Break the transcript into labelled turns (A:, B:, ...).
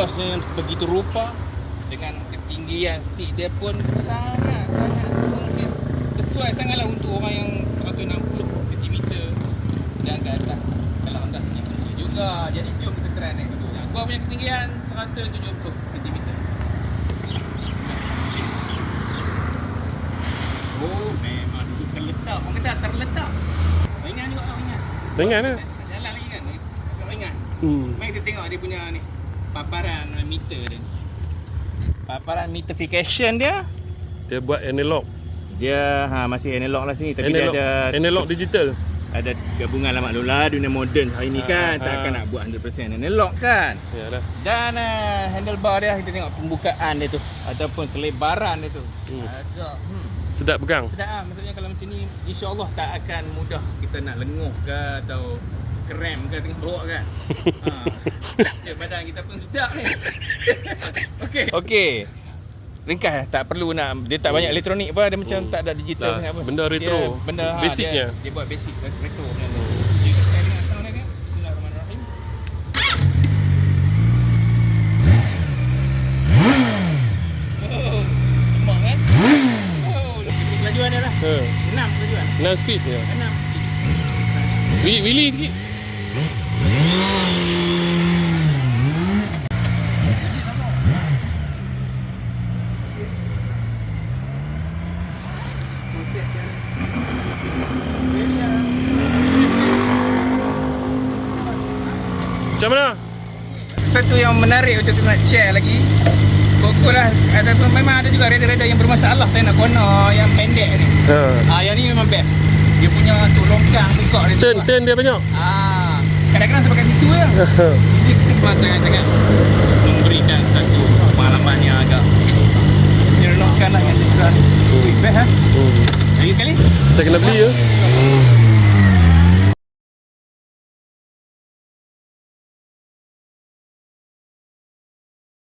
A: luasnya yang begitu rupa, dengan ketinggian seat dia pun sangat-sangat mungkin sesuai sangatlah untuk orang yang 160 cm dan ke atas. Kalau anda tinggi juga, jadi jom kita try naik dulu. Gua punya ketinggian 170 cm. Oh, memang duduk terletak. Orang kata terletak. Ringan juga lah, ringan.
B: Ringan lah.
A: Jalan lagi kan, agak ringan. Mari kita tengok dia punya ni paparan meter dia. Paparan meterification dia.
B: Dia buat analog.
A: Dia masih analog lah sini, tapi
B: analog,
A: dia ada
B: analog digital.
A: ada gabungan lah maklumlah dunia moden hari ni kan. Takkan nak buat 100% analog kan.
B: Yalah.
A: Dan handlebar dia, kita tengok pembukaan dia tu ataupun kelebaran dia tu. Agak
B: Sedap pegang.
A: sedap lah. Maksudnya kalau macam ni, insya-Allah tak akan mudah kita nak lenguh ke atau krem ke tengah bawa kan. Sedap badan kita pun sedap ni. Okey. Ringkas, tak perlu nak, dia tak banyak elektronik apa, dia macam tak ada digital sangat apa.
B: Benda retro.
A: Dia, benda
B: basicnya.
A: dia buat basic retro punya tu. Jadi kita try dengan sound dia kan. Bismillahirrahmanirrahim. Oh, semak kan? Oh, kelajuan dia lah. 6 kelajuan.
B: 6 speed ya.
A: 6.
B: Willy sikit. Macam mana?
A: Satu yang menarik untuk kita nak share lagi, Koko lah, ataupun memang ada juga rider-rider yang bermasalah tak nak corner yang pendek ni. Yang ni memang best. Dia punya tu longkang buka dia.
B: Turn dia banyak.
A: Kadang-kadang terpakai situ je. Jadi kita memang sangat-sangat memberikan satu pengalaman yang agak menyeronokkan lah dengan liburan. Best ha? Lagi kali?
B: Kita kena beli ya.